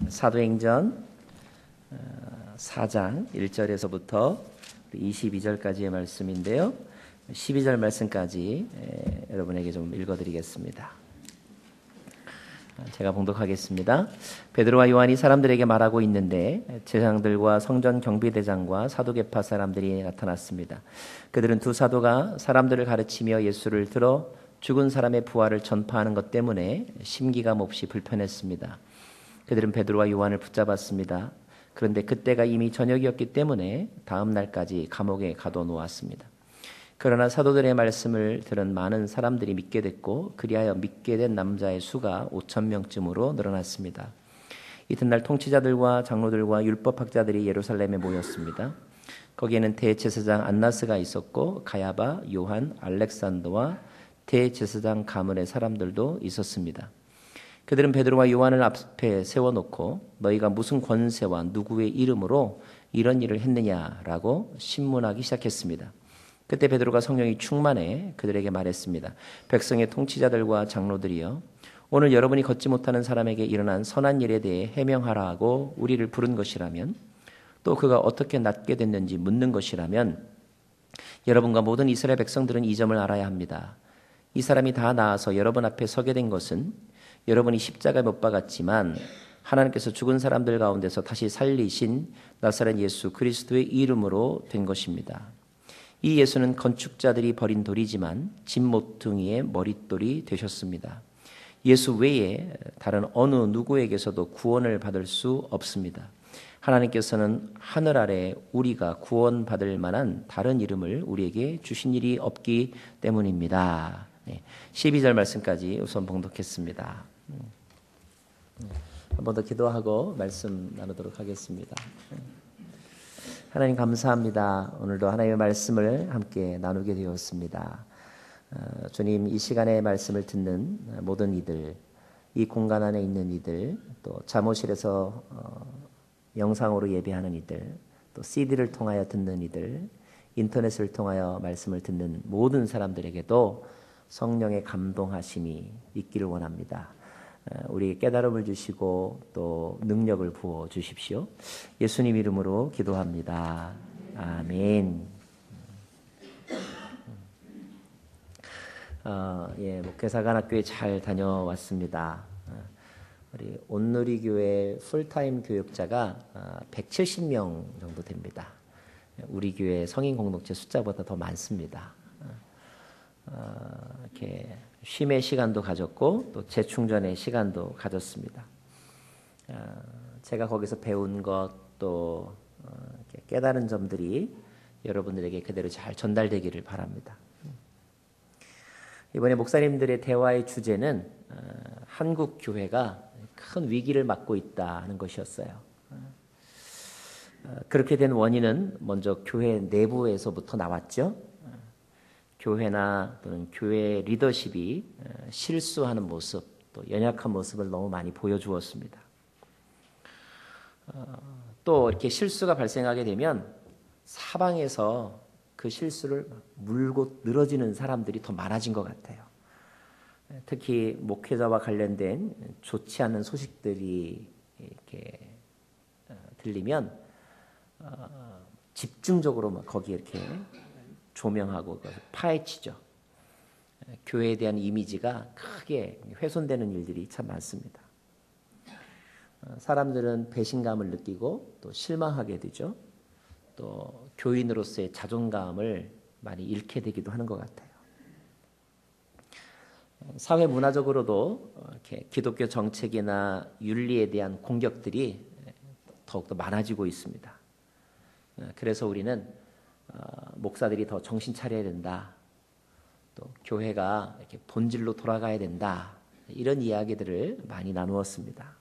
사도행전 4장 1절에서부터 22절까지의 말씀인데요. 12절 말씀까지 여러분에게 좀 읽어드리겠습니다. 제가 봉독하겠습니다. 베드로와 요한이 사람들에게 말하고 있는데 제사장들과 성전 경비대장과 사두개파 사람들이 나타났습니다. 그들은 두 사도가 사람들을 가르치며 예수를 들어 죽은 사람의 부활을 전파하는 것 때문에 심기가 몹시 불편했습니다. 그들은 베드로와 요한을 붙잡았습니다. 그런데 그때가 이미 저녁이었기 때문에 다음 날까지 감옥에 가둬놓았습니다. 그러나 사도들의 말씀을 들은 많은 사람들이 믿게 됐고 그리하여 믿게 된 남자의 수가 5,000명쯤으로 늘어났습니다. 이튿날 통치자들과 장로들과 율법학자들이 예루살렘에 모였습니다. 거기에는 대제사장 안나스가 있었고 가야바, 요한, 알렉산더와 대제사장 가문의 사람들도 있었습니다. 그들은 베드로와 요한을 앞에 세워놓고 너희가 무슨 권세와 누구의 이름으로 이런 일을 했느냐라고 신문하기 시작했습니다. 그때 베드로가 성령이 충만해 그들에게 말했습니다. 백성의 통치자들과 장로들이여, 오늘 여러분이 걷지 못하는 사람에게 일어난 선한 일에 대해 해명하라고 우리를 부른 것이라면, 또 그가 어떻게 낫게 됐는지 묻는 것이라면, 여러분과 모든 이스라엘 백성들은 이 점을 알아야 합니다. 이 사람이 다 나아서 여러분 앞에 서게 된 것은 여러분이 십자가에 못 박았지만 하나님께서 죽은 사람들 가운데서 다시 살리신 나사렛 예수 그리스도의 이름으로 된 것입니다. 이 예수는 건축자들이 버린 돌이지만 집 모퉁이의 머릿돌이 되셨습니다. 예수 외에 다른 어느 누구에게서도 구원을 받을 수 없습니다. 하나님께서는 하늘 아래 우리가 구원받을 만한 다른 이름을 우리에게 주신 일이 없기 때문입니다. 12절 말씀까지 우선 봉독했습니다. 한 번 더 기도하고 말씀 나누도록 하겠습니다. 하나님 감사합니다. 오늘도 하나님의 말씀을 함께 나누게 되었습니다. 주님, 이 시간에 말씀을 듣는 모든 이들, 이 공간 안에 있는 이들, 또 사무실에서 영상으로 예배하는 이들, 또 CD를 통하여 듣는 이들, 인터넷을 통하여 말씀을 듣는 모든 사람들에게도 성령의 감동하심이 있기를 원합니다. 우리에게 깨달음을 주시고 또 능력을 부어 주십시오. 예수님 이름으로 기도합니다. 아멘. 목회사관학교에 잘 다녀왔습니다. 우리 온누리교회 풀타임 교육자가 170명 정도 됩니다. 우리 교회 성인 공동체 숫자보다 더 많습니다. 이렇게 쉼의 시간도 가졌고 또 재충전의 시간도 가졌습니다. 제가 거기서 배운 것도 깨달은 점들이 여러분들에게 그대로 잘 전달되기를 바랍니다. 이번에 목사님들의 대화의 주제는 한국 교회가 큰 위기를 맞고 있다는 것이었어요. 그렇게 된 원인은 먼저 교회 내부에서부터 나왔죠. 교회나 또는 교회 리더십이 실수하는 모습, 또 연약한 모습을 너무 많이 보여주었습니다. 또 이렇게 실수가 발생하게 되면 사방에서 그 실수를 물고 늘어지는 사람들이 더 많아진 것 같아요. 특히 목회자와 관련된 좋지 않은 소식들이 이렇게 들리면 집중적으로 막 거기에 이렇게 조명하고 파헤치죠. 교회에 대한 이미지가 크게 훼손되는 일들이 참 많습니다. 사람들은 배신감을 느끼고 또 실망하게 되죠. 또 교인으로서의 자존감을 많이 잃게 되기도 하는 것 같아요. 사회 문화적으로도 이렇게 기독교 정책이나 윤리에 대한 공격들이 더욱더 많아지고 있습니다. 그래서 우리는 목사들이 더 정신 차려야 된다. 또 교회가 이렇게 본질로 돌아가야 된다. 이런 이야기들을 많이 나누었습니다.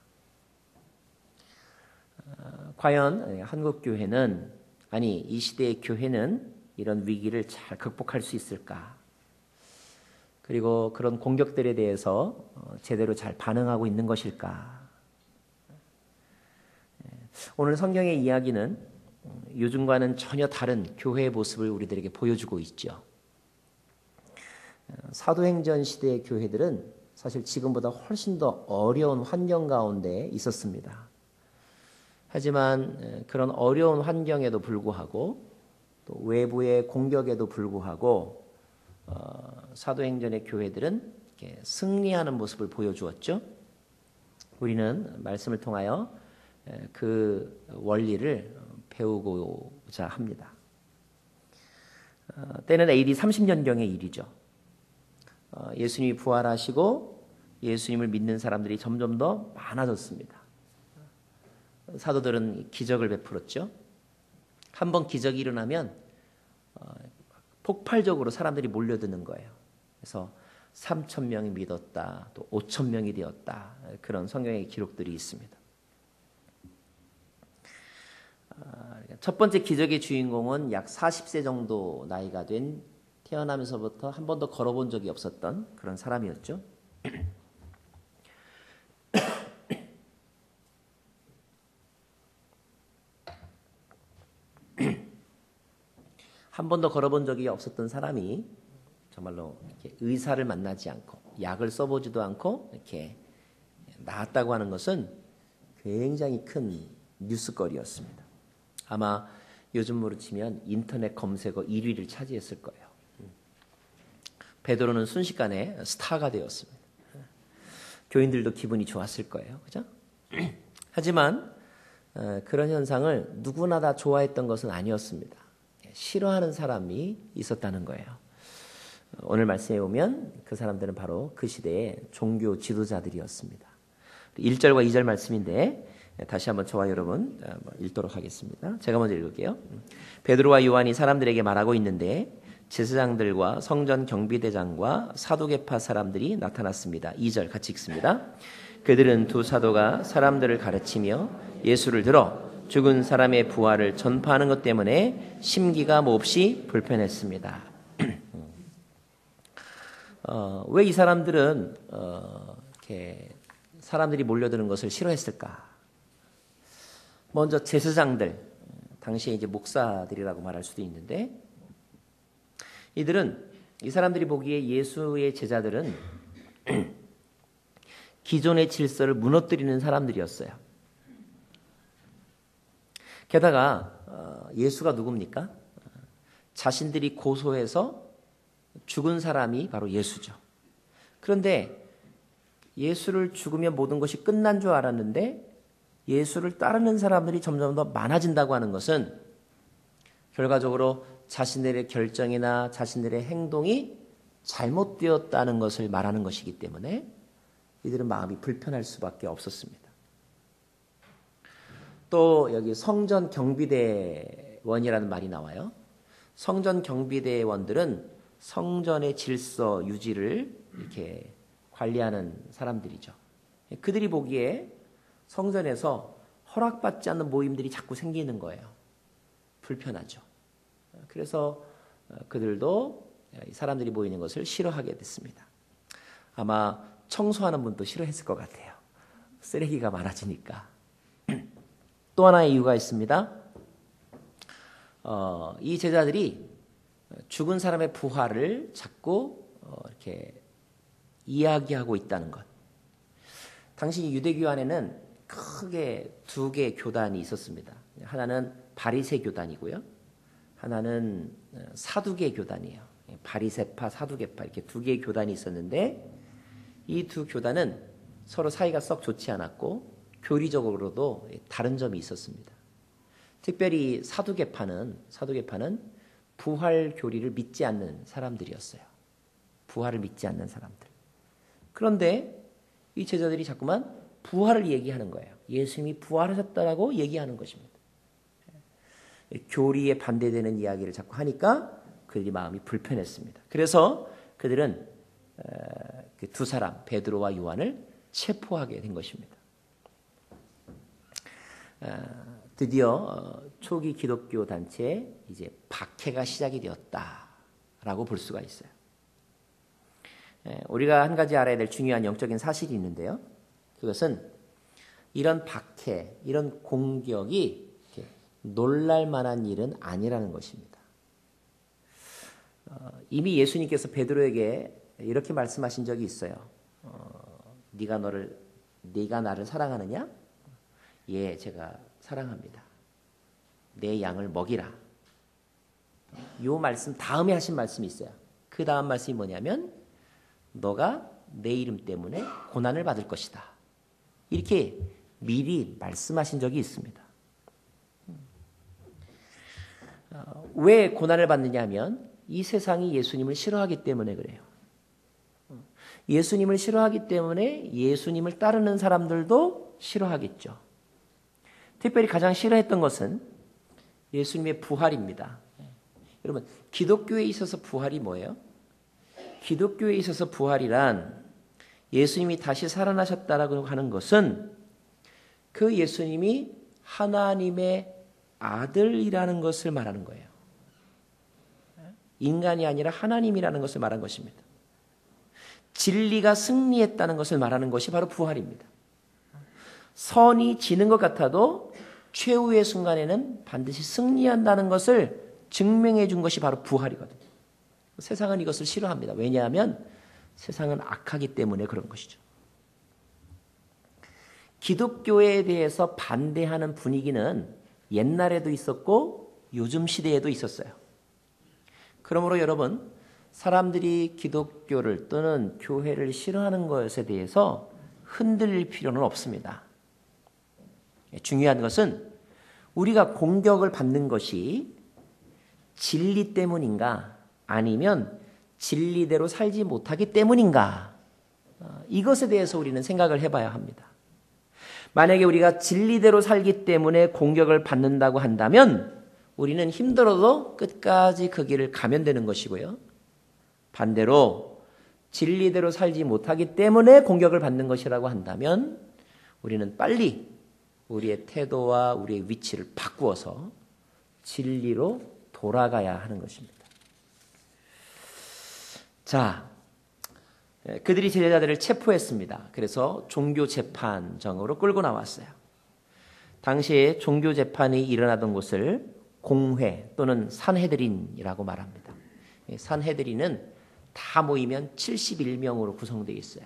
과연 한국 교회는, 아니 이 시대의 교회는 이런 위기를 잘 극복할 수 있을까? 그리고 그런 공격들에 대해서 제대로 잘 반응하고 있는 것일까? 오늘 성경의 이야기는 요즘과는 전혀 다른 교회의 모습을 우리들에게 보여주고 있죠. 사도행전 시대의 교회들은 사실 지금보다 훨씬 더 어려운 환경 가운데 있었습니다. 하지만 그런 어려운 환경에도 불구하고 또 외부의 공격에도 불구하고 사도행전의 교회들은 이렇게 승리하는 모습을 보여주었죠. 우리는 말씀을 통하여 그 원리를 배우고자 합니다. 때는 AD 30년경의 일이죠. 예수님이 부활하시고 예수님을 믿는 사람들이 점점 더 많아졌습니다. 사도들은 기적을 베풀었죠. 한번 기적이 일어나면 폭발적으로 사람들이 몰려드는 거예요. 그래서 3,000명이 믿었다, 또 5,000명이 되었다, 그런 성경의 기록들이 있습니다. 첫 번째 기적의 주인공은 약 40세 정도 나이가 된, 태어나면서부터 한 번도 걸어본 적이 없었던 그런 사람이었죠. 한 번도 걸어본 적이 없었던 사람이 정말로 이렇게 의사를 만나지 않고 약을 써보지도 않고 이렇게 나았다고 하는 것은 굉장히 큰 뉴스거리였습니다. 아마 요즘으로 치면 인터넷 검색어 1위를 차지했을 거예요. 베드로는 순식간에 스타가 되었습니다. 교인들도 기분이 좋았을 거예요. 그죠? 하지만 그런 현상을 누구나 다 좋아했던 것은 아니었습니다. 싫어하는 사람이 있었다는 거예요. 오늘 말씀에 보면 그 사람들은 바로 그 시대의 종교 지도자들이었습니다. 1절과 2절 말씀인데 다시 한번 저와 여러분 읽도록 하겠습니다. 제가 먼저 읽을게요. 베드로와 요한이 사람들에게 말하고 있는데 제사장들과 성전 경비대장과 사두개파 사람들이 나타났습니다. 2절 같이 읽습니다. 그들은 두 사도가 사람들을 가르치며 예수를 들어 죽은 사람의 부활을 전파하는 것 때문에 심기가 몹시 불편했습니다. 왜 이 사람들은 이렇게 사람들이 몰려드는 것을 싫어했을까? 먼저 제사장들, 당시에 이제 목사들이라고 말할 수도 있는데, 이 사람들이 보기에 예수의 제자들은 기존의 질서를 무너뜨리는 사람들이었어요. 게다가 예수가 누굽니까? 자신들이 고소해서 죽은 사람이 바로 예수죠. 그런데 예수를 죽으면 모든 것이 끝난 줄 알았는데 예수를 따르는 사람들이 점점 더 많아진다고 하는 것은 결과적으로 자신들의 결정이나 자신들의 행동이 잘못되었다는 것을 말하는 것이기 때문에 이들은 마음이 불편할 수밖에 없었습니다. 또 여기 성전 경비대원이라는 말이 나와요. 성전 경비대원들은 성전의 질서 유지를 이렇게 관리하는 사람들이죠. 그들이 보기에 성전에서 허락받지 않는 모임들이 자꾸 생기는 거예요. 불편하죠. 그래서 그들도 사람들이 모이는 것을 싫어하게 됐습니다. 아마 청소하는 분도 싫어했을 것 같아요. 쓰레기가 많아지니까. 또 하나의 이유가 있습니다. 이 제자들이 죽은 사람의 부활을 자꾸 이렇게 이야기하고 있다는 것. 당시 유대교 안에는 크게 두 개의 교단이 있었습니다. 하나는 바리새 교단이고요. 하나는 사두개 교단이에요. 바리새파, 사두개파 이렇게 두 개의 교단이 있었는데 이 두 교단은 서로 사이가 썩 좋지 않았고 교리적으로도 다른 점이 있었습니다. 특별히 사두개파는 부활 교리를 믿지 않는 사람들이었어요. 부활을 믿지 않는 사람들. 그런데 이 제자들이 자꾸만 부활을 얘기하는 거예요. 예수님이 부활하셨다라고 얘기하는 것입니다. 교리에 반대되는 이야기를 자꾸 하니까 그들이 마음이 불편했습니다. 그래서 그들은 그 두 사람 베드로와 요한을 체포하게 된 것입니다. 드디어 초기 기독교 단체에 이제 박해가 시작이 되었다라고 볼 수가 있어요. 우리가 한 가지 알아야 될 중요한 영적인 사실이 있는데요. 그것은 이런 박해, 이런 공격이 놀랄 만한 일은 아니라는 것입니다. 이미 예수님께서 베드로에게 이렇게 말씀하신 적이 있어요. 네가 나를 사랑하느냐? 예, 제가 사랑합니다. 내 양을 먹이라. 이 말씀 다음에 하신 말씀이 있어요. 그 다음 말씀이 뭐냐면 너가 내 이름 때문에 고난을 받을 것이다. 이렇게 미리 말씀하신 적이 있습니다. 왜 고난을 받느냐 하면 이 세상이 예수님을 싫어하기 때문에 그래요. 예수님을 싫어하기 때문에 예수님을 따르는 사람들도 싫어하겠죠. 특별히 가장 싫어했던 것은 예수님의 부활입니다. 여러분, 기독교에 있어서 부활이 뭐예요? 기독교에 있어서 부활이란 예수님이 다시 살아나셨다라고 하는 것은 그 예수님이 하나님의 아들이라는 것을 말하는 거예요. 인간이 아니라 하나님이라는 것을 말한 것입니다. 진리가 승리했다는 것을 말하는 것이 바로 부활입니다. 선이 지는 것 같아도 최후의 순간에는 반드시 승리한다는 것을 증명해 준 것이 바로 부활이거든요. 세상은 이것을 싫어합니다. 왜냐하면 세상은 악하기 때문에 그런 것이죠. 기독교에 대해서 반대하는 분위기는 옛날에도 있었고 요즘 시대에도 있었어요. 그러므로 여러분, 사람들이 기독교를 또는 교회를 싫어하는 것에 대해서 흔들릴 필요는 없습니다. 중요한 것은 우리가 공격을 받는 것이 진리 때문인가 아니면 진리대로 살지 못하기 때문인가, 이것에 대해서 우리는 생각을 해봐야 합니다. 만약에 우리가 진리대로 살기 때문에 공격을 받는다고 한다면 우리는 힘들어도 끝까지 그 길을 가면 되는 것이고요. 반대로 진리대로 살지 못하기 때문에 공격을 받는 것이라고 한다면 우리는 빨리 우리의 태도와 우리의 위치를 바꾸어서 진리로 돌아가야 하는 것입니다. 자, 그들이 제자들을 체포했습니다. 그래서 종교재판정으로 끌고 나왔어요. 당시에 종교재판이 일어나던 곳을 공회 또는 산헤드린이라고 말합니다. 산헤드린은 다 모이면 71명으로 구성되어 있어요.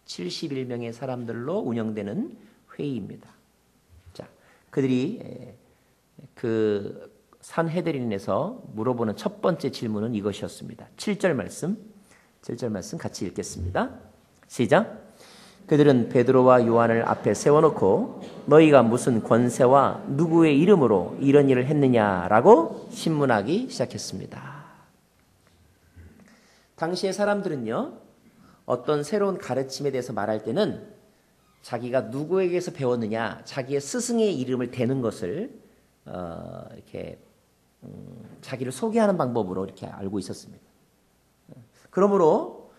71명의 사람들로 운영되는 회의입니다. 자, 그들이 그 산헤드린에서 물어보는 첫 번째 질문은 이것이었습니다. 7절 말씀 같이 읽겠습니다. 시작. 그들은 베드로와 요한을 앞에 세워놓고 너희가 무슨 권세와 누구의 이름으로 이런 일을 했느냐라고 신문하기 시작했습니다. 당시의 사람들은요, 어떤 새로운 가르침에 대해서 말할 때는 자기가 누구에게서 배웠느냐, 자기의 스승의 이름을 대는 것을 이렇게 자기를 소개하는 방법으로 이렇게 알고 있었습니다. 그러므로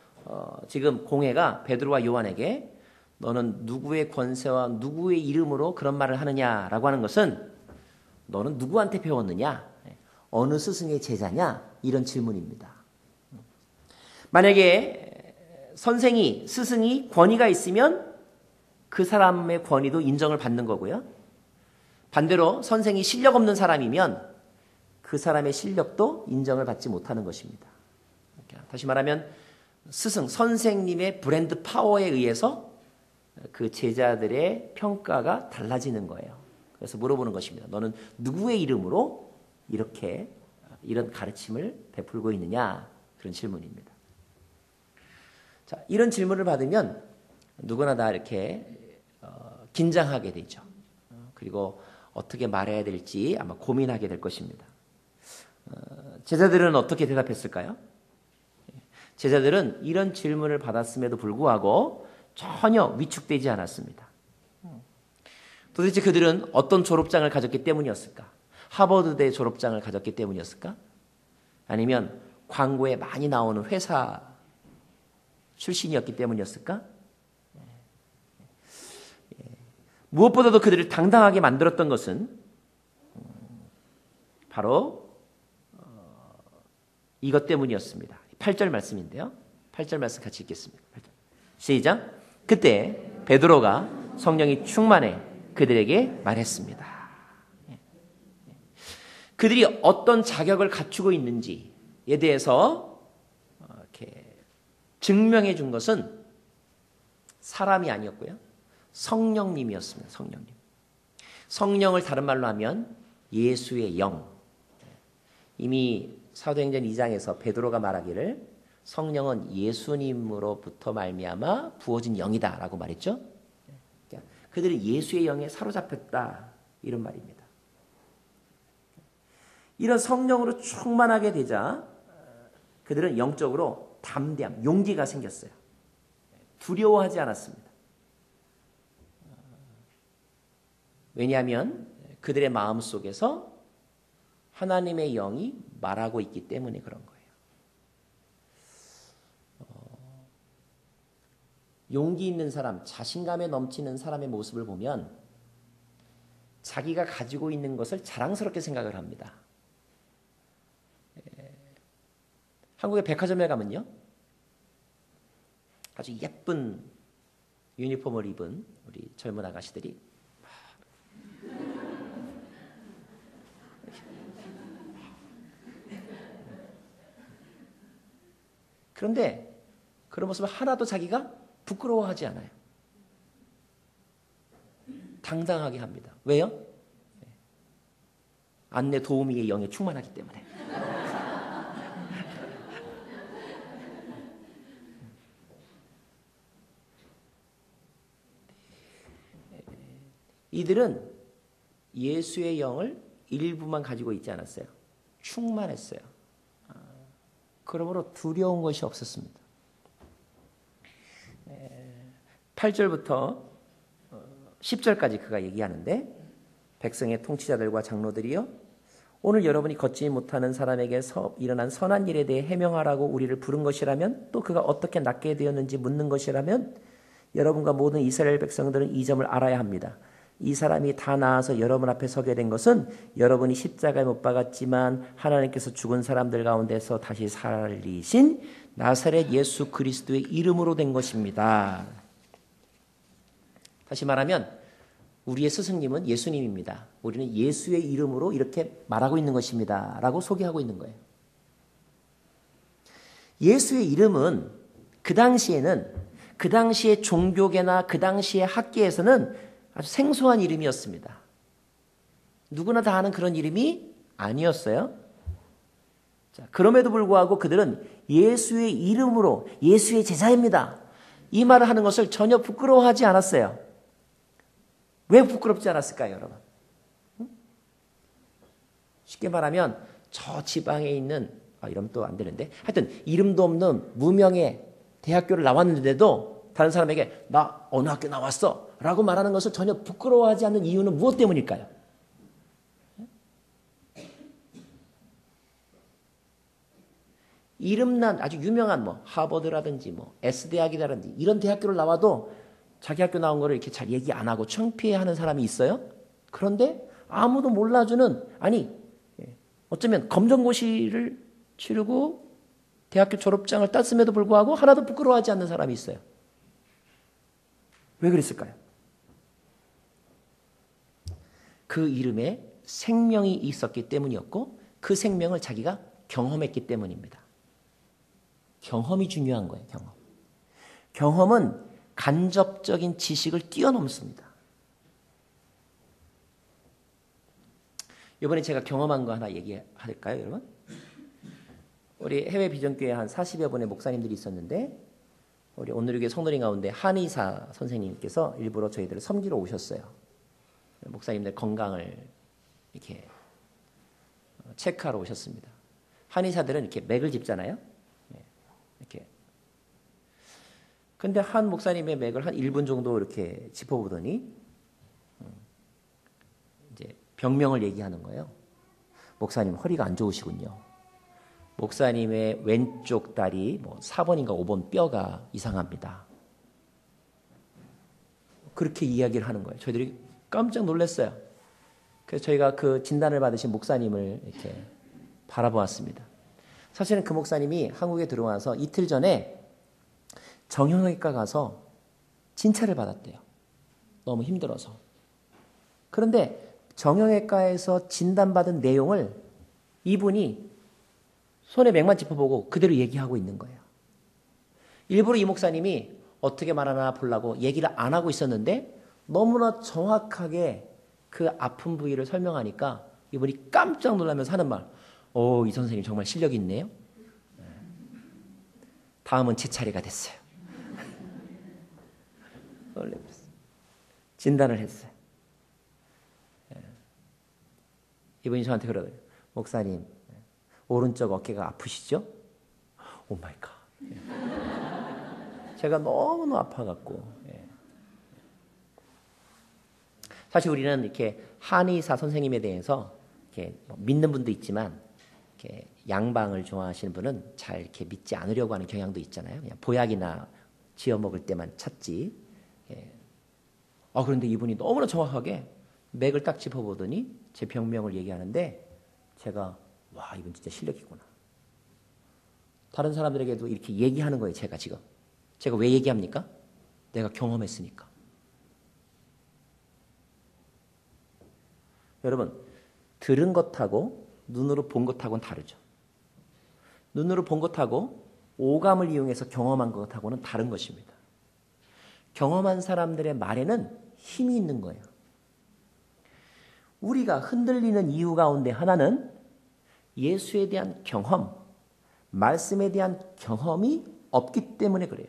지금 공회가 베드로와 요한에게 너는 누구의 권세와 누구의 이름으로 그런 말을 하느냐라고 하는 것은 너는 누구한테 배웠느냐, 어느 스승의 제자냐, 이런 질문입니다. 만약에 스승이 권위가 있으면 그 사람의 권위도 인정을 받는 거고요. 반대로 선생이 실력 없는 사람이면 그 사람의 실력도 인정을 받지 못하는 것입니다. 다시 말하면 선생님의 브랜드 파워에 의해서 그 제자들의 평가가 달라지는 거예요. 그래서 물어보는 것입니다. 너는 누구의 이름으로 이런 가르침을 베풀고 있느냐? 그런 질문입니다. 자, 이런 질문을 받으면 누구나 다 이렇게 긴장하게 되죠. 그리고 어떻게 말해야 될지 아마 고민하게 될 것입니다. 제자들은 어떻게 대답했을까요? 제자들은 이런 질문을 받았음에도 불구하고 전혀 위축되지 않았습니다. 도대체 그들은 어떤 졸업장을 가졌기 때문이었을까? 하버드대 졸업장을 가졌기 때문이었을까? 아니면 광고에 많이 나오는 회사 출신이었기 때문이었을까? 무엇보다도 그들을 당당하게 만들었던 것은 바로 이것 때문이었습니다. 8절 말씀인데요. 8절 말씀 같이 읽겠습니다. 8절. 시작. 그때 베드로가 성령이 충만해 그들에게 말했습니다. 그들이 어떤 자격을 갖추고 있는지에 대해서 이렇게 증명해 준 것은 사람이 아니었고요. 성령님이었습니다. 성령님. 성령을 다른 말로 하면 예수의 영. 이미 사도행전 2장에서 베드로가 말하기를 성령은 예수님으로부터 말미암아 부어진 영이다라고 말했죠. 그들이 예수의 영에 사로잡혔다 이런 말입니다. 이런 성령으로 충만하게 되자 그들은 영적으로 담대함, 용기가 생겼어요. 두려워하지 않았습니다. 왜냐하면 그들의 마음속에서 하나님의 영이 말하고 있기 때문에 그런 거예요. 용기 있는 사람, 자신감에 넘치는 사람의 모습을 보면 자기가 가지고 있는 것을 자랑스럽게 생각을 합니다. 한국의 백화점에 가면요, 아주 예쁜 유니폼을 입은 우리 젊은 아가씨들이 그런데 그런 모습을 하나도 자기가 부끄러워하지 않아요. 당당하게 합니다. 왜요? 안내 도우미의 영에 충만하기 때문에. 이들은 예수의 영을 일부만 가지고 있지 않았어요. 충만했어요. 그러므로 두려운 것이 없었습니다. 8절부터 10절까지 그가 얘기하는데, 백성의 통치자들과 장로들이여, 오늘 여러분이 걷지 못하는 사람에게 일어난 선한 일에 대해 해명하라고 우리를 부른 것이라면, 또 그가 어떻게 낫게 되었는지 묻는 것이라면, 여러분과 모든 이스라엘 백성들은 이 점을 알아야 합니다. 이 사람이 다 나아서 여러분 앞에 서게 된 것은 여러분이 십자가에 못 박았지만 하나님께서 죽은 사람들 가운데서 다시 살리신 나사렛 예수 그리스도의 이름으로 된 것입니다. 다시 말하면 우리의 스승님은 예수님입니다. 우리는 예수의 이름으로 이렇게 말하고 있는 것입니다. 라고 소개하고 있는 거예요. 예수의 이름은 그 당시에는, 그 당시의 종교계나 그 당시의 학계에서는 아주 생소한 이름이었습니다. 누구나 다 아는 그런 이름이 아니었어요. 자, 그럼에도 불구하고 그들은 예수의 이름으로 예수의 제자입니다, 이 말을 하는 것을 전혀 부끄러워하지 않았어요. 왜 부끄럽지 않았을까요, 여러분? 쉽게 말하면 저 지방에 있는, 이러면 또 안 되는데, 하여튼 이름도 없는 무명의 대학교를 나왔는데도 다른 사람에게 나 어느 학교 나왔어 라고 말하는 것을 전혀 부끄러워하지 않는 이유는 무엇 때문일까요? 이름난 아주 유명한 하버드라든지 S대학이라든지 이런 대학교를 나와도 자기 학교 나온 거를 이렇게 잘 얘기 안 하고 창피해하는 사람이 있어요. 그런데 아무도 몰라주는, 어쩌면 검정고시를 치르고 대학교 졸업장을 땄음에도 불구하고 하나도 부끄러워하지 않는 사람이 있어요. 왜 그랬을까요? 그 이름에 생명이 있었기 때문이었고, 그 생명을 자기가 경험했기 때문입니다. 경험이 중요한 거예요. 경험은 간접적인 지식을 뛰어넘습니다. 이번에 제가 경험한 거 하나 얘기할까요, 여러분? 우리 해외 비전교회 한 40여 분의 목사님들이 있었는데, 우리 오늘교회 성도님 가운데 한의사 선생님께서 일부러 저희들을 섬기러 오셨어요. 목사님들 건강을 이렇게 체크하러 오셨습니다. 한의사들은 이렇게 맥을 짚잖아요. 이렇게. 근데 한 목사님의 맥을 한 1분 정도 이렇게 짚어보더니 이제 병명을 얘기하는 거예요. 목사님 허리가 안 좋으시군요. 목사님의 왼쪽 다리 4번인가 5번 뼈가 이상합니다. 그렇게 이야기를 하는 거예요. 저희들이 깜짝 놀랐어요. 그래서 저희가 그 진단을 받으신 목사님을 이렇게 바라보았습니다. 사실은 그 목사님이 한국에 들어와서 이틀 전에 정형외과 가서 진찰을 받았대요. 너무 힘들어서. 그런데 정형외과에서 진단받은 내용을 이분이 손에 맥만 짚어보고 그대로 얘기하고 있는 거예요. 일부러 이 목사님이 어떻게 말하나 보려고 얘기를 안 하고 있었는데 너무나 정확하게 그 아픈 부위를 설명하니까 이분이 깜짝 놀라면서 하는 말, 이 선생님 정말 실력이 있네요. 다음은 제 차례가 됐어요. 진단을 했어요. 이분이 저한테 그러더래요. 목사님, 오른쪽 어깨가 아프시죠? 오 마이 갓. 제가 너무너무 아파갖고. 사실 우리는 이렇게 한의사 선생님에 대해서 이렇게 믿는 분도 있지만, 이렇게 양방을 좋아하시는 분은 잘 이렇게 믿지 않으려고 하는 경향도 있잖아요. 그냥 보약이나 지어 먹을 때만 찾지. 그런데 이분이 너무나 정확하게 맥을 딱 짚어보더니 제 병명을 얘기하는데 제가 와, 이분 진짜 실력이구나. 다른 사람들에게도 이렇게 얘기하는 거예요. 제가 지금. 제가 왜 얘기합니까? 내가 경험했으니까. 여러분, 들은 것하고 눈으로 본 것하고는 다르죠. 눈으로 본 것하고 오감을 이용해서 경험한 것하고는 다른 것입니다. 경험한 사람들의 말에는 힘이 있는 거예요. 우리가 흔들리는 이유 가운데 하나는 예수에 대한 경험, 말씀에 대한 경험이 없기 때문에 그래요.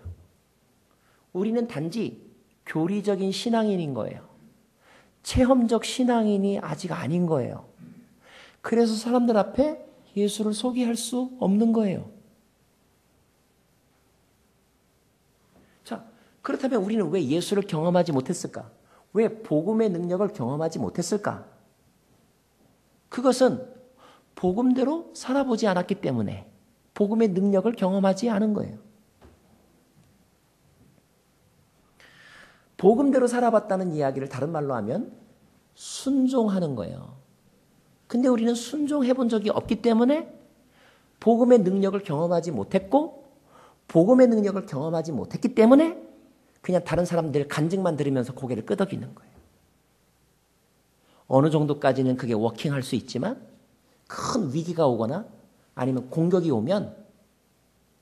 우리는 단지 교리적인 신앙인인 거예요. 체험적 신앙인이 아직 아닌 거예요. 그래서 사람들 앞에 예수를 소개할 수 없는 거예요. 자, 그렇다면 우리는 왜 예수를 경험하지 못했을까? 왜 복음의 능력을 경험하지 못했을까? 그것은 복음대로 살아보지 않았기 때문에 복음의 능력을 경험하지 않은 거예요. 복음대로 살아봤다는 이야기를 다른 말로 하면 순종하는 거예요. 근데 우리는 순종해 본 적이 없기 때문에 복음의 능력을 경험하지 못했고 복음의 능력을 경험하지 못했기 때문에 그냥 다른 사람들 간증만 들으면서 고개를 끄덕이는 거예요. 어느 정도까지는 그게 워킹할 수 있지만 큰 위기가 오거나 아니면 공격이 오면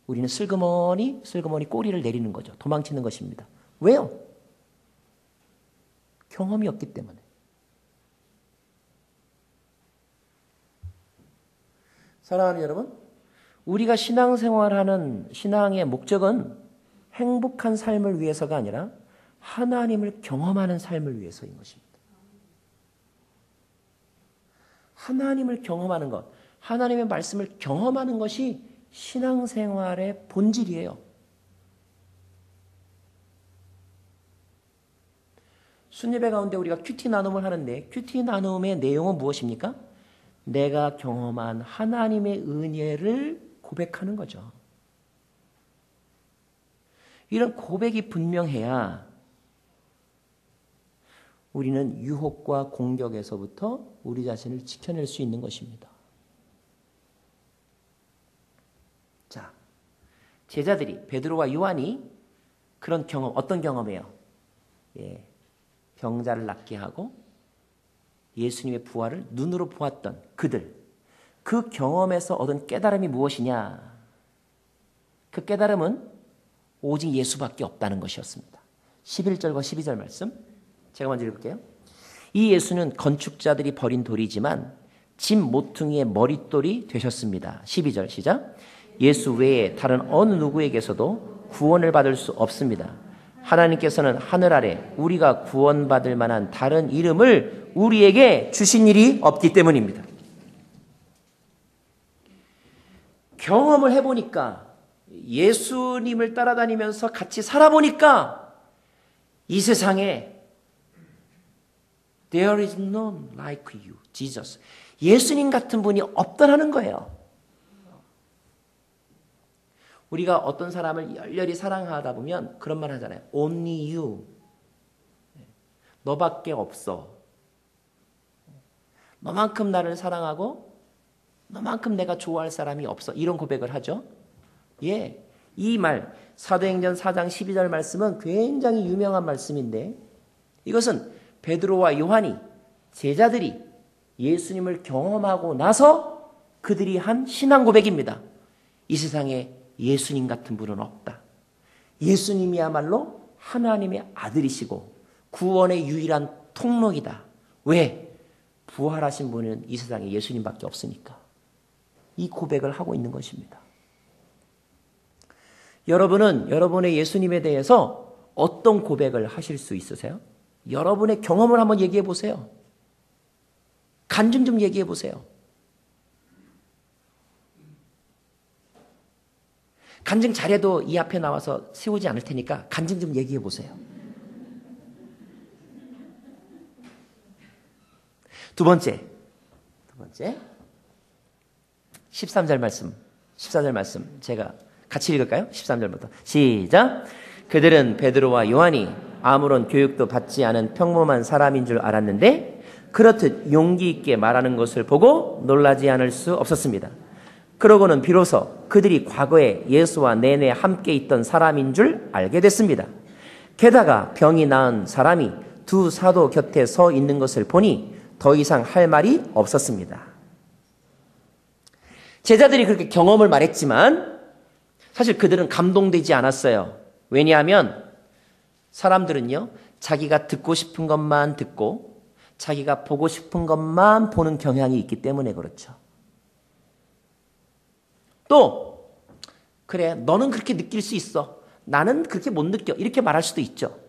우리는 슬그머니 꼬리를 내리는 거죠. 도망치는 것입니다. 왜요? 경험이 없기 때문에. 사랑하는 여러분, 우리가 신앙생활하는 신앙의 목적은 행복한 삶을 위해서가 아니라 하나님을 경험하는 삶을 위해서인 것입니다. 하나님을 경험하는 것, 하나님의 말씀을 경험하는 것이 신앙생활의 본질이에요. 순예배 가운데 우리가 큐티 나눔을 하는데 큐티 나눔의 내용은 무엇입니까? 내가 경험한 하나님의 은혜를 고백하는 거죠. 이런 고백이 분명해야 우리는 유혹과 공격에서부터 우리 자신을 지켜낼 수 있는 것입니다. 자, 제자들이 베드로와 요한이 그런 경험, 어떤 경험이에요? 병자를 낫게 하고 예수님의 부활을 눈으로 보았던 그들, 그 경험에서 얻은 깨달음이 무엇이냐? 그 깨달음은 오직 예수밖에 없다는 것이었습니다. 11절과 12절 말씀 제가 먼저 읽을게요. 이 예수는 건축자들이 버린 돌이지만 집 모퉁이의 머릿돌이 되셨습니다. 12절 시작. 예수 외에 다른 어느 누구에게서도 구원을 받을 수 없습니다. 하나님께서는 하늘 아래 우리가 구원받을 만한 다른 이름을 우리에게 주신 일이 없기 때문입니다. 경험을 해보니까 예수님을 따라다니면서 같이 살아보니까 이 세상에 There is none like you, Jesus. 예수님 같은 분이 없더라는 거예요. 우리가 어떤 사람을 열렬히 사랑하다 보면 그런 말 하잖아요. Only you. 너밖에 없어. 너만큼 나를 사랑하고 너만큼 내가 좋아할 사람이 없어. 이런 고백을 하죠. 예, 이 말 사도행전 4장 12절 말씀은 굉장히 유명한 말씀인데 이것은 베드로와 요한이 제자들이 예수님을 경험하고 나서 그들이 한 신앙 고백입니다. 이 세상에 예수님 같은 분은 없다. 예수님이야말로 하나님의 아들이시고 구원의 유일한 통로이다. 왜? 부활하신 분은 이 세상에 예수님밖에 없으니까. 이 고백을 하고 있는 것입니다. 여러분은 여러분의 예수님에 대해서 어떤 고백을 하실 수 있으세요? 여러분의 경험을 한번 얘기해 보세요. 간증 좀 얘기해 보세요. 간증 잘해도 이 앞에 나와서 세우지 않을 테니까 간증 좀 얘기해 보세요. 두 번째 13절 말씀 14절 말씀 제가 같이 읽을까요? 13절부터 시작. 그들은 베드로와 요한이 아무런 교육도 받지 않은 평범한 사람인 줄 알았는데 그렇듯 용기 있게 말하는 것을 보고 놀라지 않을 수 없었습니다. 그러고는 비로소 그들이 과거에 예수와 내내 함께 있던 사람인 줄 알게 됐습니다. 게다가 병이 나은 사람이 두 사도 곁에 서 있는 것을 보니 더 이상 할 말이 없었습니다. 제자들이 그렇게 경험을 말했지만 사실 그들은 감동되지 않았어요. 왜냐하면 사람들은요, 자기가 듣고 싶은 것만 듣고 자기가 보고 싶은 것만 보는 경향이 있기 때문에 그렇죠. 또 그래, 너는 그렇게 느낄 수 있어. 나는 그렇게 못 느껴. 이렇게 말할 수도 있죠.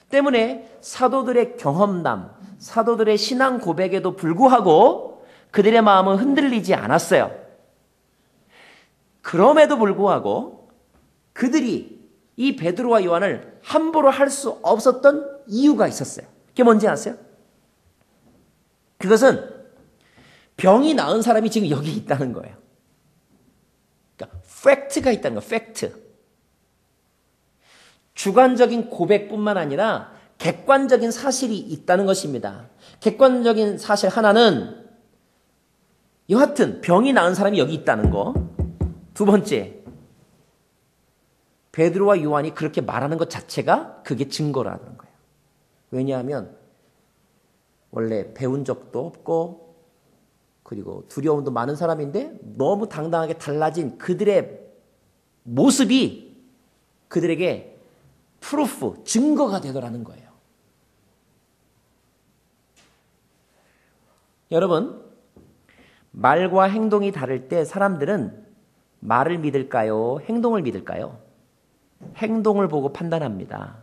때문에 사도들의 경험담, 사도들의 신앙 고백에도 불구하고 그들의 마음은 흔들리지 않았어요. 그럼에도 불구하고 그들이 이 베드로와 요한을 함부로 할 수 없었던 이유가 있었어요. 그게 뭔지 아세요? 그것은 병이 나은 사람이 지금 여기 있다는 거예요. 그러니까 팩트가 있다는 거예요. 팩트. 주관적인 고백뿐만 아니라 객관적인 사실이 있다는 것입니다. 객관적인 사실 하나는 여하튼 병이 나은 사람이 여기 있다는 거. 두 번째, 베드로와 요한이 그렇게 말하는 것 자체가 그게 증거라는 거예요. 왜냐하면 원래 배운 적도 없고 그리고 두려움도 많은 사람인데 너무 당당하게 달라진 그들의 모습이 그들에게 프루프, 증거가 되더라는 거예요. 여러분, 말과 행동이 다를 때 사람들은 말을 믿을까요? 행동을 믿을까요? 행동을 보고 판단합니다.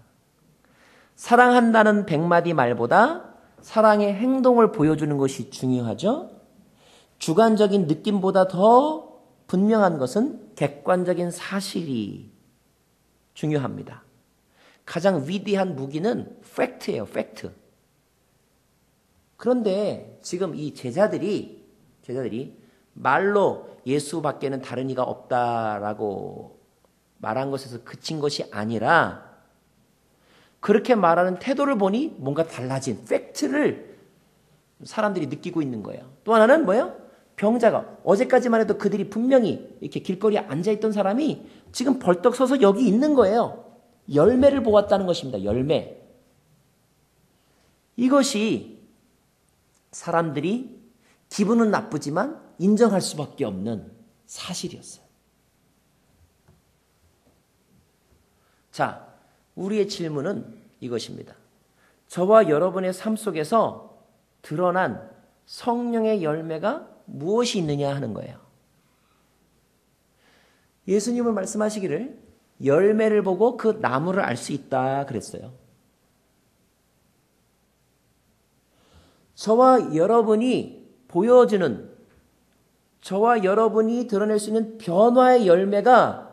사랑한다는 100마디 말보다 사랑의 행동을 보여주는 것이 중요하죠. 주관적인 느낌보다 더 분명한 것은 객관적인 사실이 중요합니다. 가장 위대한 무기는 팩트예요, 팩트. 그런데 지금 이 제자들이 말로 예수밖에는 다른 이가 없다라고 말한 것에서 그친 것이 아니라 그렇게 말하는 태도를 보니 뭔가 달라진 팩트를 사람들이 느끼고 있는 거예요. 또 하나는 뭐예요? 병자가 어제까지만 해도 그들이 분명히 이렇게 길거리에 앉아있던 사람이 지금 벌떡 서서 여기 있는 거예요. 열매를 보았다는 것입니다. 열매. 이것이 사람들이 기분은 나쁘지만 인정할 수밖에 없는 사실이었어요. 자, 우리의 질문은 이것입니다. 저와 여러분의 삶 속에서 드러난 성령의 열매가 무엇이 있느냐 하는 거예요. 예수님은 말씀하시기를 열매를 보고 그 나무를 알 수 있다 그랬어요. 저와 여러분이 보여주는, 저와 여러분이 드러낼 수 있는 변화의 열매가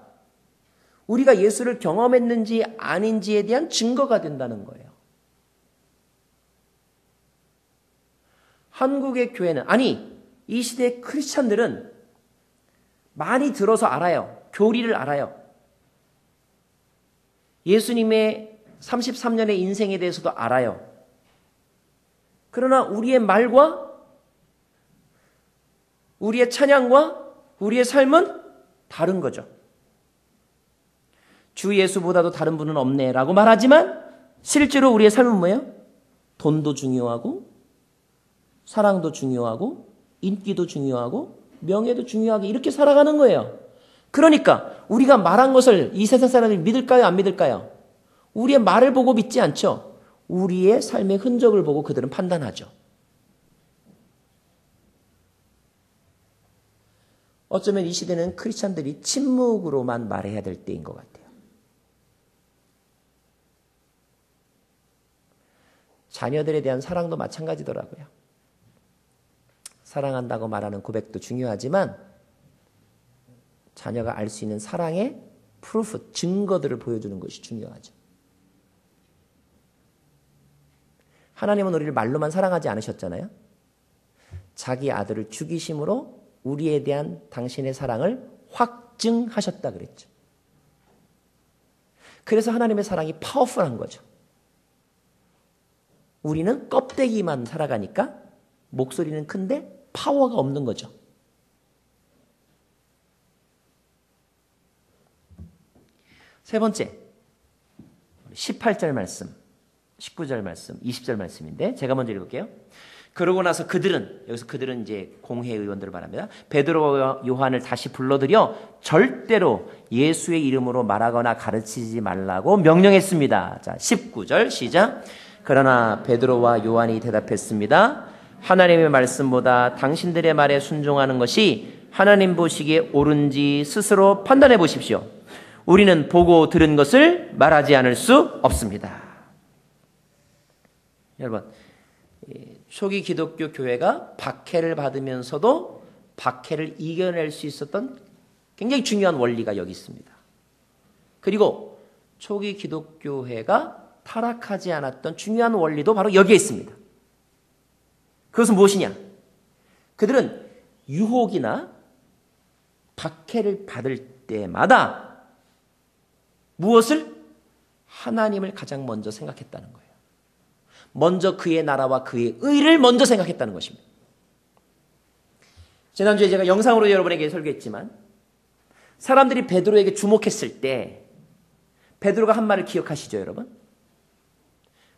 우리가 예수를 경험했는지 아닌지에 대한 증거가 된다는 거예요. 한국의 교회는, 아니 이 시대의 크리스찬들은 많이 들어서 알아요. 교리를 알아요. 예수님의 33년의 인생에 대해서도 알아요. 그러나 우리의 말과 우리의 찬양과 우리의 삶은 다른 거죠. 주 예수보다도 다른 분은 없네라고 말하지만 실제로 우리의 삶은 뭐예요? 돈도 중요하고 사랑도 중요하고 인기도 중요하고 명예도 중요하게 이렇게 살아가는 거예요. 그러니까 우리가 말한 것을 이 세상 사람들이 믿을까요? 안 믿을까요? 우리의 말을 보고 믿지 않죠. 우리의 삶의 흔적을 보고 그들은 판단하죠. 어쩌면 이 시대는 크리스찬들이 침묵으로만 말해야 될 때인 것 같아요. 자녀들에 대한 사랑도 마찬가지더라고요. 사랑한다고 말하는 고백도 중요하지만 자녀가 알 수 있는 사랑의 프루프, 증거들을 보여주는 것이 중요하죠. 하나님은 우리를 말로만 사랑하지 않으셨잖아요. 자기 아들을 죽이심으로 우리에 대한 당신의 사랑을 확증하셨다 그랬죠. 그래서 하나님의 사랑이 파워풀한 거죠. 우리는 껍데기만 살아가니까 목소리는 큰데 파워가 없는 거죠. 세 번째, 18절 말씀, 19절 말씀, 20절 말씀인데 제가 먼저 읽을게요. 그러고 나서 그들은, 여기서 그들은 이제 공회 의원들을 말합니다. 베드로와 요한을 다시 불러들여 절대로 예수의 이름으로 말하거나 가르치지 말라고 명령했습니다. 자, 19절 시작. 그러나 베드로와 요한이 대답했습니다. 하나님의 말씀보다 당신들의 말에 순종하는 것이 하나님 보시기에 옳은지 스스로 판단해 보십시오. 우리는 보고 들은 것을 말하지 않을 수 없습니다. 여러분, 초기 기독교 교회가 박해를 받으면서도 박해를 이겨낼 수 있었던 굉장히 중요한 원리가 여기 있습니다. 그리고 초기 기독교회가 타락하지 않았던 중요한 원리도 바로 여기에 있습니다. 그것은 무엇이냐? 그들은 유혹이나 박해를 받을 때마다 무엇을? 하나님을 가장 먼저 생각했다는 거예요. 먼저 그의 나라와 그의 의를 먼저 생각했다는 것입니다. 지난주에 제가 영상으로 여러분에게 설교했지만 사람들이 베드로에게 주목했을 때 베드로가 한 말을 기억하시죠, 여러분?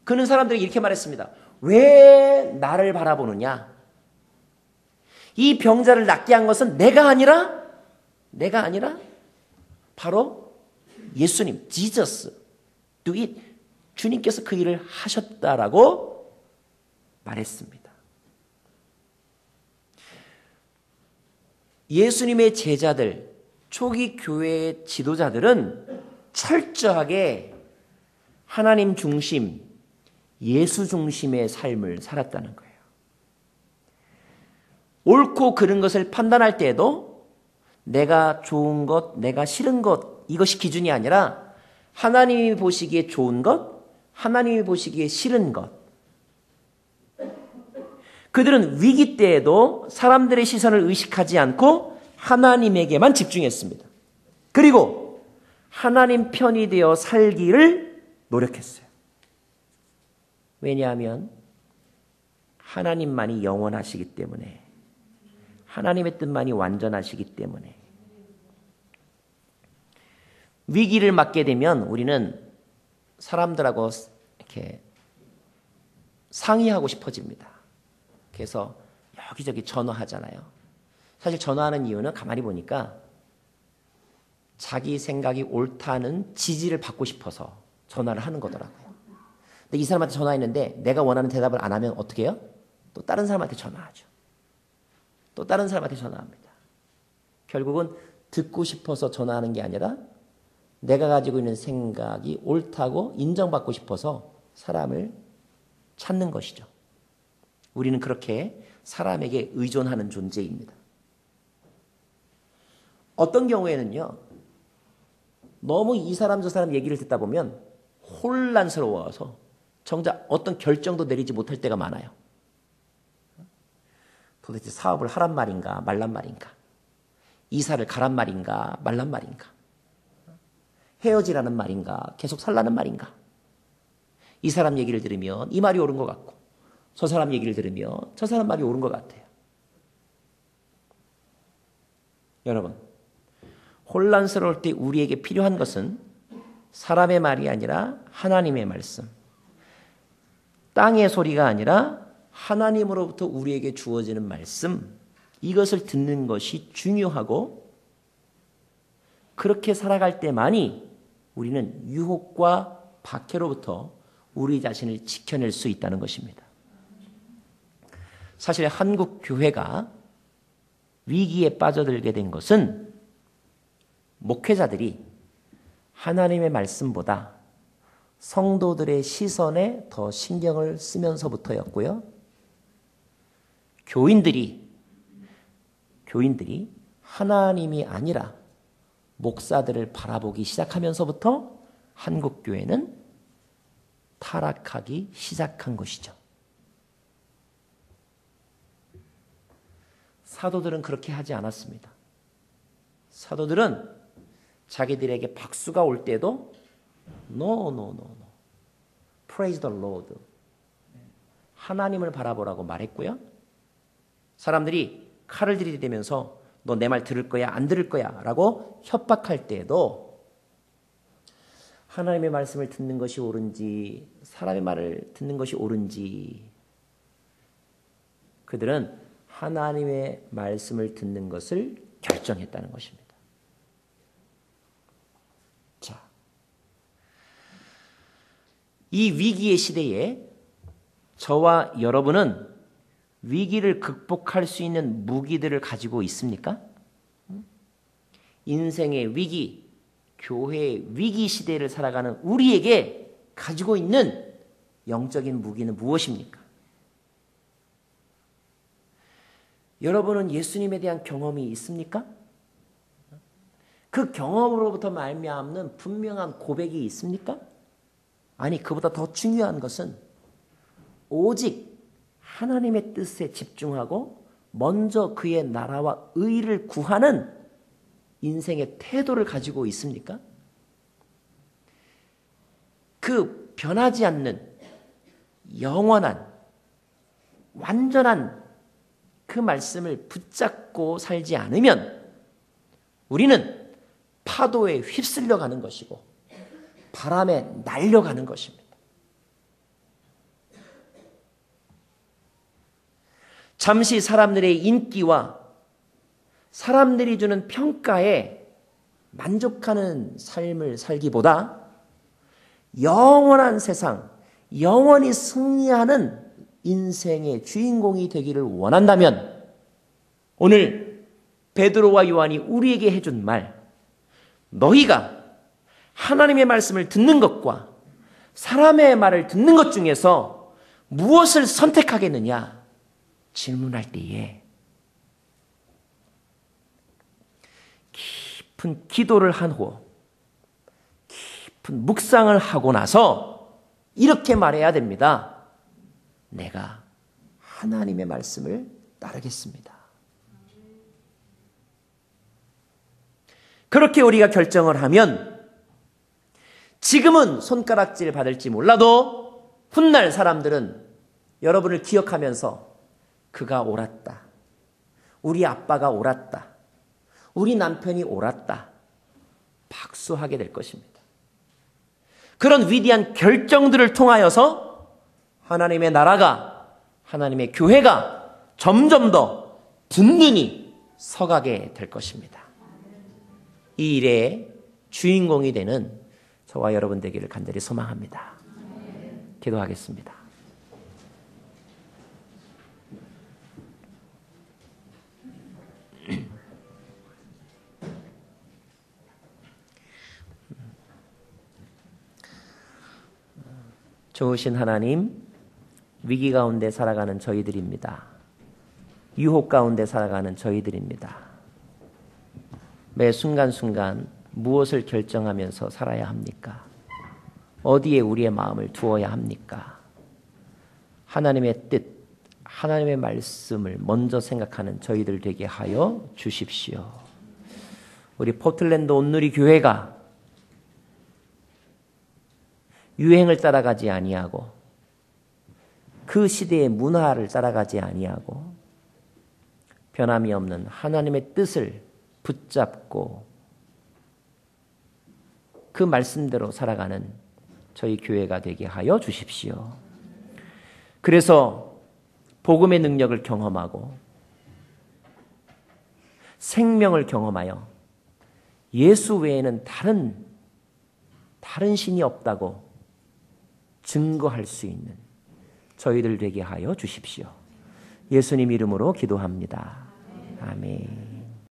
그는 사람들에게 이렇게 말했습니다. 왜 나를 바라보느냐? 이 병자를 낫게 한 것은 내가 아니라 바로 예수님, Jesus, do it. 주님께서 그 일을 하셨다라고 말했습니다. 예수님의 제자들, 초기 교회의 지도자들은 철저하게 하나님 중심, 예수 중심의 삶을 살았다는 거예요. 옳고 그른 것을 판단할 때에도 내가 좋은 것, 내가 싫은 것, 이것이 기준이 아니라 하나님이 보시기에 좋은 것, 하나님이 보시기에 싫은 것. 그들은 위기 때에도 사람들의 시선을 의식하지 않고 하나님에게만 집중했습니다. 그리고 하나님 편이 되어 살기를 노력했어요. 왜냐하면 하나님만이 영원하시기 때문에, 하나님의 뜻만이 완전하시기 때문에. 위기를 맞게 되면 우리는 사람들하고 이렇게 상의하고 싶어집니다. 그래서 여기저기 전화하잖아요. 사실 전화하는 이유는 가만히 보니까 자기 생각이 옳다는 지지를 받고 싶어서 전화를 하는 거더라고요. 근데 이 사람한테 전화했는데 내가 원하는 대답을 안 하면 어떻게 해요? 또 다른 사람한테 전화하죠. 또 다른 사람한테 전화합니다. 결국은 듣고 싶어서 전화하는 게 아니라 내가 가지고 있는 생각이 옳다고 인정받고 싶어서 사람을 찾는 것이죠. 우리는 그렇게 사람에게 의존하는 존재입니다. 어떤 경우에는요, 너무 이 사람 저 사람 얘기를 듣다 보면 혼란스러워서 정작 어떤 결정도 내리지 못할 때가 많아요. 도대체 사업을 하란 말인가 말란 말인가, 이사를 가란 말인가 말란 말인가, 헤어지라는 말인가 계속 살라는 말인가. 이 사람 얘기를 들으면 이 말이 옳은 것 같고 저 사람 얘기를 들으면 저 사람 말이 옳은 것 같아요. 여러분, 혼란스러울 때 우리에게 필요한 것은 사람의 말이 아니라 하나님의 말씀, 땅의 소리가 아니라 하나님으로부터 우리에게 주어지는 말씀, 이것을 듣는 것이 중요하고, 그렇게 살아갈 때만이 우리는 유혹과 박해로부터 우리 자신을 지켜낼 수 있다는 것입니다. 사실 한국 교회가 위기에 빠져들게 된 것은 목회자들이 하나님의 말씀보다 성도들의 시선에 더 신경을 쓰면서부터였고요. 교인들이 하나님이 아니라 목사들을 바라보기 시작하면서부터 한국 교회는 타락하기 시작한 것이죠. 사도들은 그렇게 하지 않았습니다. 사도들은 자기들에게 박수가 올 때도 No. Praise the Lord. 하나님을 바라보라고 말했고요. 사람들이 칼을 들이대면서 너 내 말 들을 거야 안 들을 거야 라고 협박할 때에도 하나님의 말씀을 듣는 것이 옳은지 사람의 말을 듣는 것이 옳은지 그들은 하나님의 말씀을 듣는 것을 결정했다는 것입니다. 자, 이 위기의 시대에 저와 여러분은 위기를 극복할 수 있는 무기들을 가지고 있습니까? 인생의 위기, 교회의 위기 시대를 살아가는 우리에게 가지고 있는 영적인 무기는 무엇입니까? 여러분은 예수님에 대한 경험이 있습니까? 그 경험으로부터 말미암는 분명한 고백이 있습니까? 아니, 그보다 더 중요한 것은 오직 하나님의 뜻에 집중하고 먼저 그의 나라와 의를 구하는 인생의 태도를 가지고 있습니까? 그 변하지 않는 영원한 완전한 그 말씀을 붙잡고 살지 않으면 우리는 파도에 휩쓸려 가는 것이고 바람에 날려가는 것입니다. 잠시 사람들의 인기와 사람들이 주는 평가에 만족하는 삶을 살기보다 영원한 세상, 영원히 승리하는 인생의 주인공이 되기를 원한다면 오늘 베드로와 요한이 우리에게 해준 말, 너희가 하나님의 말씀을 듣는 것과 사람의 말을 듣는 것 중에서 무엇을 선택하겠느냐 질문할 때에 깊은 기도를 한 후 깊은 묵상을 하고 나서 이렇게 말해야 됩니다. 내가 하나님의 말씀을 따르겠습니다. 그렇게 우리가 결정을 하면 지금은 손가락질 받을지 몰라도 훗날 사람들은 여러분을 기억하면서 그가 옳았다. 우리 아빠가 옳았다. 우리 남편이 옳았다. 박수하게 될 것입니다. 그런 위대한 결정들을 통하여서 하나님의 나라가, 하나님의 교회가 점점 더 든든히 서가게 될 것입니다. 이 일의 주인공이 되는 저와 여러분 되기를 간절히 소망합니다. 기도하겠습니다. 좋으신 하나님, 위기 가운데 살아가는 저희들입니다. 유혹 가운데 살아가는 저희들입니다. 매 순간순간 무엇을 결정하면서 살아야 합니까? 어디에 우리의 마음을 두어야 합니까? 하나님의 뜻, 하나님의 말씀을 먼저 생각하는 저희들 되게 하여 주십시오. 우리 포틀랜드 온누리 교회가 유행을 따라가지 아니하고 그 시대의 문화를 따라가지 아니하고 변함이 없는 하나님의 뜻을 붙잡고 그 말씀대로 살아가는 저희 교회가 되게 하여 주십시오. 그래서 복음의 능력을 경험하고 생명을 경험하여 예수 외에는 다른 신이 없다고 증거할 수 있는 저희들 되게 하여 주십시오. 예수님 이름으로 기도합니다. 아멘.